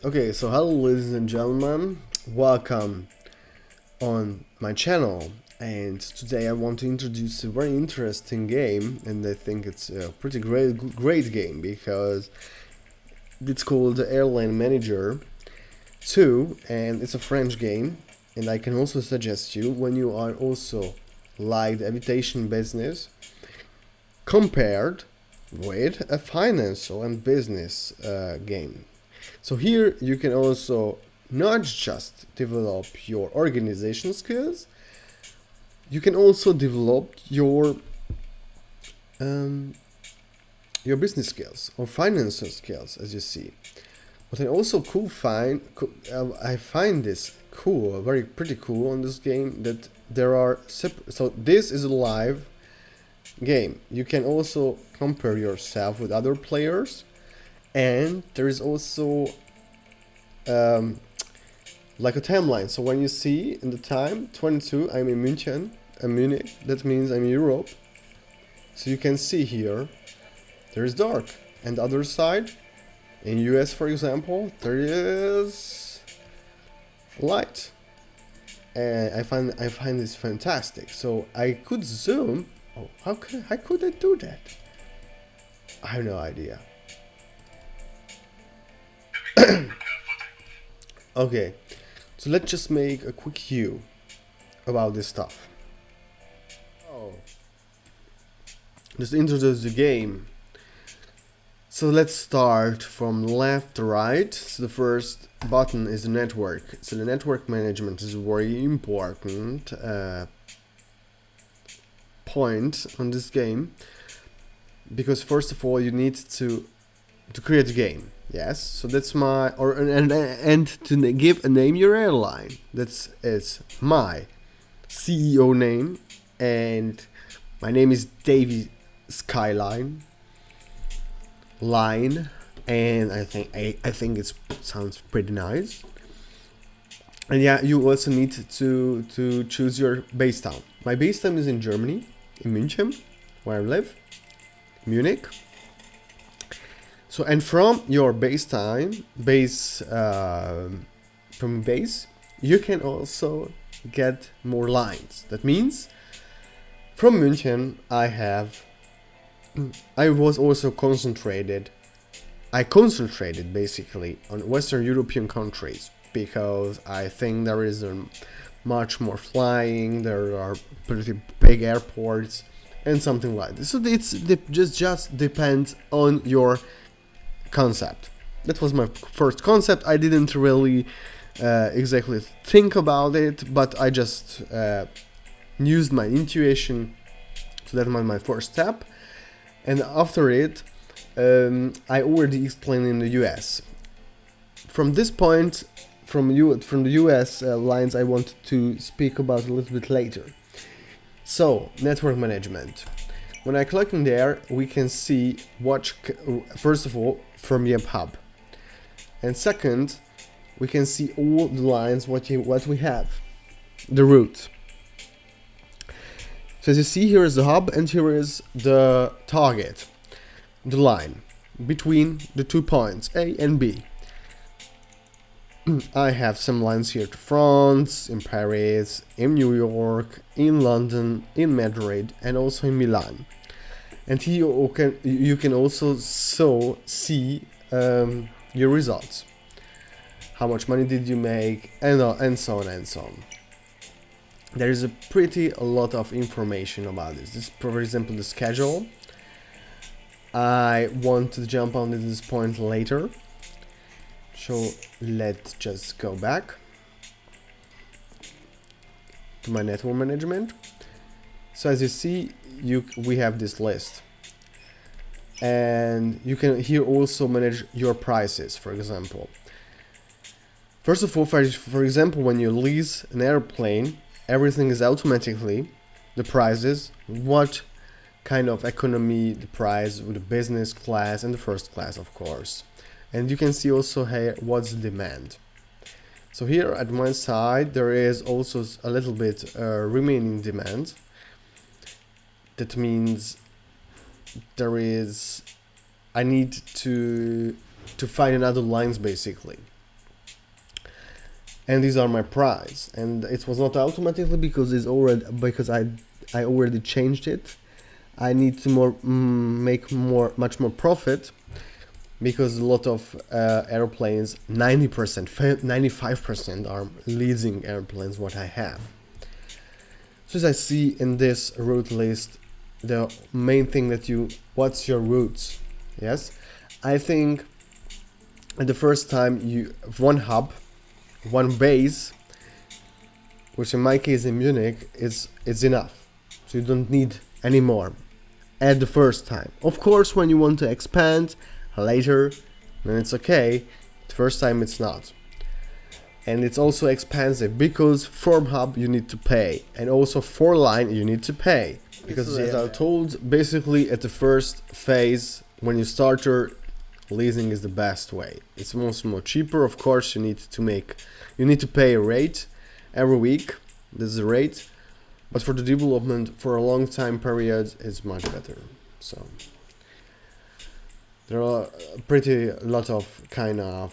Okay, so hello ladies and gentlemen, welcome on my channel, and today I want to introduce a very interesting game, and I think it's a pretty great game because it's called the Airline Manager 2, and it's a French game, and I can also suggest you when you are also like the aviation business compared with a financial and business game. So here you can also not just develop your organization skills, you can also develop um, your business skills or financial skills, as you see. What I also I find this cool, very pretty cool on this game, that there are so this is a live game. You can also compare yourself with other players, and there is also um, like a timeline. So when you see in the time 22, I'm in Munich, that means I'm in Europe. So you can see here there is dark, and the other side in US, for example, there is light. And I find this fantastic. So I could zoom. Oh, how could I do that? I have no idea. Okay, so let's just make a quick view about this stuff. Oh, just introduce the game. So let's start from left to right. So the first button is the network. So the network management is a very important point on this game, because first of all you need to create a game. Yes, so that's my and to give a name your airline. It's my CEO name, and my name is Davy Skyline Line, and I think it sounds pretty nice. And yeah, you also need to choose your base town. My base town is in Germany, in München, where I live, Munich. So, and from your from base, you can also get more lines. That means from München, I was also I concentrated basically on Western European countries, because I think there is much more flying, there are pretty big airports, and something like this. So just depends on your concept. That was my first concept. I didn't really exactly think about it, but I just used my intuition. So that was my first step. And after it, I already explained in the US. From this point, from the US lines, I want to speak about a little bit later. So, network management. When I click in there, we can see first of all, from Yep Hub. And second, we can see all the lines, what we have, the route. So as you see, here is the hub, and here is the target, the line between the 2 points, A and B. I have some lines here to France, in Paris, in New York, in London, in Madrid, and also in Milan. And here you can also see your results. How much money did you make, and so on and so on. There is a lot of information about this. This is, for example, the schedule. I want to jump on this point later. So let's just go back to my network management. So as you see, we have this list, and you can here also manage your prices. For example, first of all, for example, when you lease an airplane, everything is automatically the prices, what kind of economy, the price with the business class and the first class, of course. And you can see also here what's the demand. So here at my side there is also a little bit remaining demand. That means I need to find another lines basically. and these are my price. And it was not automatically because I already changed it. I need to make much more profit, because a lot of airplanes, 90%, 95% are leasing airplanes what I have. So as I see in this route list, the main thing what's your routes? Yes, I think at the first time you have one hub, one base, which in my case in Munich is enough. So you don't need any more at the first time. Of course, when you want to expand later, then it's okay. The first time it's not. And it's also expensive because from hub you need to pay, and also for line you need to pay, because as I told, basically at the first phase when you start your leasing is the best way. It's much more cheaper. Of course you need to pay a rate every week. This is the rate, but for the development for a long time period it's much better. So there are pretty lot of kind of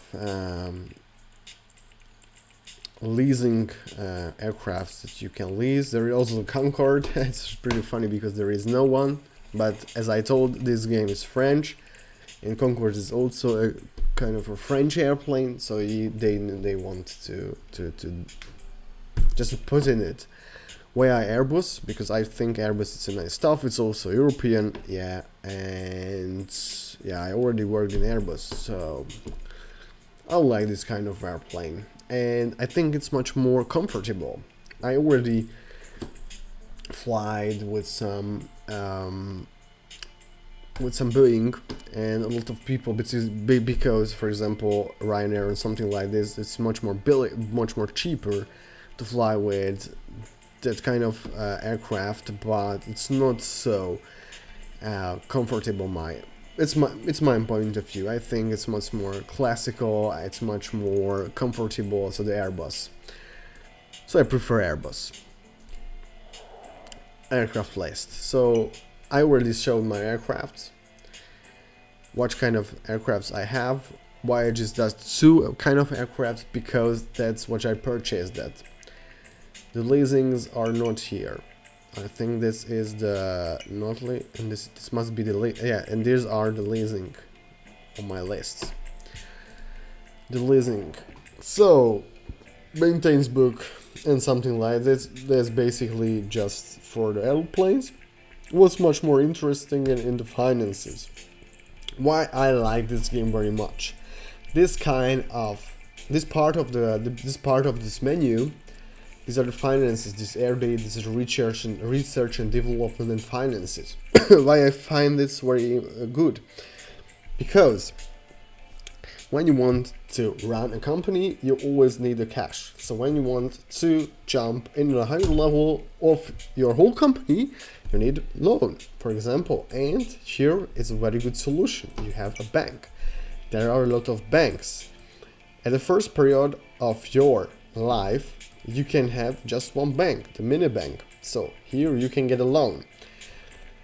leasing aircrafts that you can lease. There is also Concorde. It's pretty funny because there is no one, but as I told, this game is French, and Concorde is also a kind of a French airplane, so they want to just put in it. Why Airbus? Because I think Airbus is a nice stuff. It's also European, yeah, and yeah, I already worked in Airbus, so I like this kind of airplane, and I think it's much more comfortable. I already flied with some Boeing, and a lot of people, because for example Ryanair and something like this, it's much more cheaper to fly with that kind of aircraft, but it's not so comfortable. It's my point of view. I think it's much more classical, it's much more comfortable, so the Airbus. So I prefer Airbus. Aircraft list. So I already showed my aircrafts, what kind of aircrafts I have, why I just does two kind of aircrafts, because that's what I purchased that. The leasings are not here. I think this is the and this must be the yeah, and these are the leasing on my list. The leasing. So maintenance book and something like this. That's basically just for the airplanes. What's much more interesting in the finances. Why I like this game very much. This part of this menu. These are the finances, this RD, this is research and development and finances. Why I find this very good? Because when you want to run a company, you always need the cash. So when you want to jump in a higher level of your whole company, you need loan, for example. And here is a very good solution. You have a bank. There are a lot of banks. At the first period of your life, you can have just one bank, the mini bank. So here you can get a loan.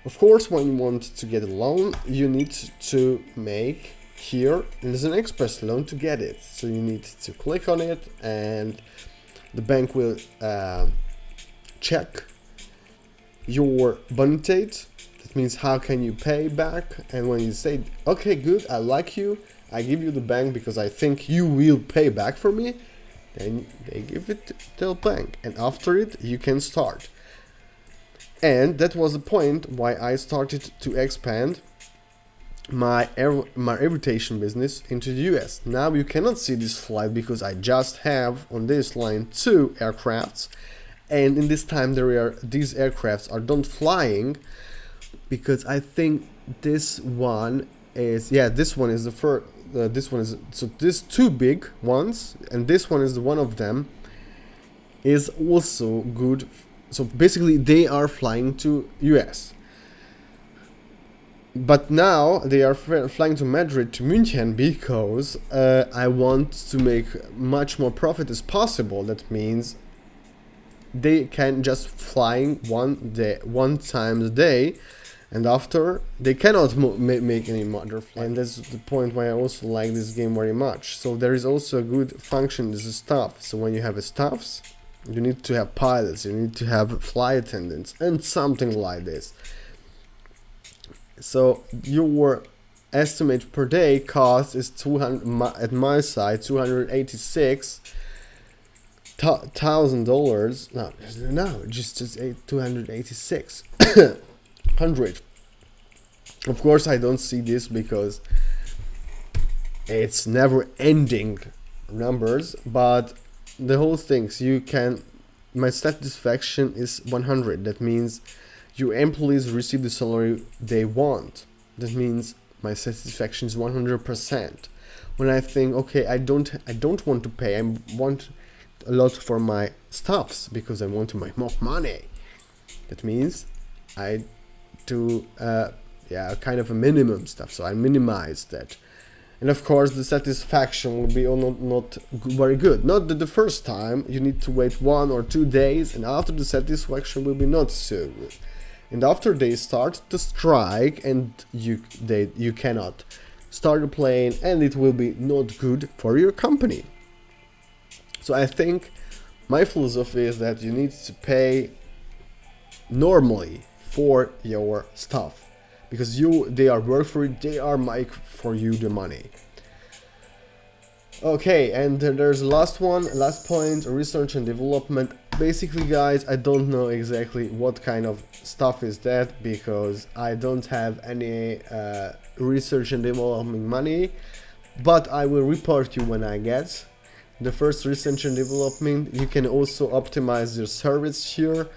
Of course, when you want to get a loan, you need to make here, there's an express loan to get it. So you need to click on it, and the bank will check your bonität. That means how can you pay back. And when you say, okay, good, I like you, I give you the bank because I think you will pay back for me, then they give it to the bank, and after it you can start. And that was the point why I started to expand my aviation business into the US. Now you cannot see this flight because I just have on this line 2 aircrafts, and in this time these aircrafts are not flying, because I think this one is the first. This one is, so these 2 big ones, and this one is one of them, is also good. So basically they are flying to US, but now they are flying to Madrid, to München, because I want to make much more profit as possible. That means they can just flying one time a day, and after they cannot make any other flight. And that's the point why I also like this game very much. So there is also a good function, this is staff. So when you have a staffs, you need to have pilots, you need to have flight attendants and something like this. So your estimate per day cost is 200 at my side, $286,000. No, just 286 Of course I don't see this because it's never ending numbers, but the whole things my satisfaction is 100. That means your employees receive the salary they want. That means my satisfaction is 100%. When I think, okay, I don't want to pay, I want a lot for my staffs because I want to make more money. That means I do kind of a minimum stuff, so I minimize that. And of course the satisfaction will be not very good. Not that the first time you need to wait 1 or 2 days, and after the satisfaction will be not so good. And after they start to strike and you cannot start a plane, and it will be not good for your company. So I think my philosophy is that you need to pay normally for your stuff, because they are work for it, they are make for you the money. Okay, and there's the last point, research and development. Basically guys, I don't know exactly what kind of stuff is that, because I don't have any research and development money, but I will report you when I get the first research and development. You can also optimize your service here.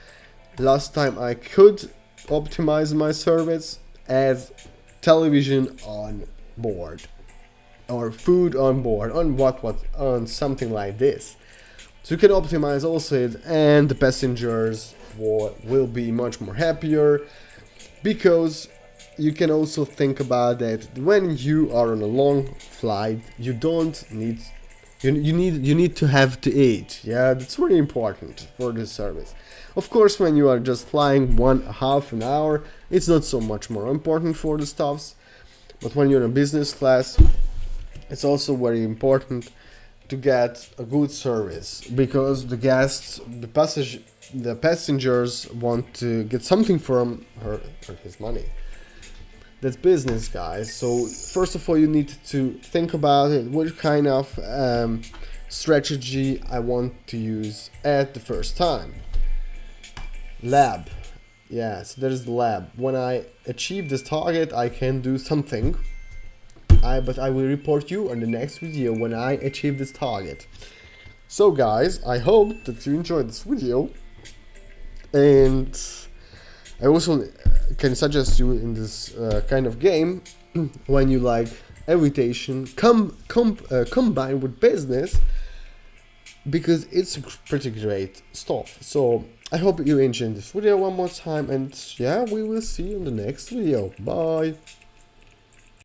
Last time I could optimize my service as television on board or food on board, on something like this. So you can optimize also it, and the passengers will be much more happier, because you can also think about that when you are on a long flight, you need to have to eat. Yeah, that's really important for this service. Of course, when you are just flying half an hour, it's not so much more important for the stuffs. But when you're in a business class, it's also very important to get a good service, because the guests, the passengers want to get something from his money. That's business, guys. So first of all, you need to think about it, what kind of strategy I want to use at the first time. Lab. Yes, there's the lab. When I achieve this target, I can do something. But I will report you on the next video when I achieve this target. So guys, I hope that you enjoyed this video, and I also can suggest you in this kind of game, when you like aviation combined with business, because it's pretty great stuff. So I hope you enjoyed this video one more time, and yeah, we will see you in the next video. Bye.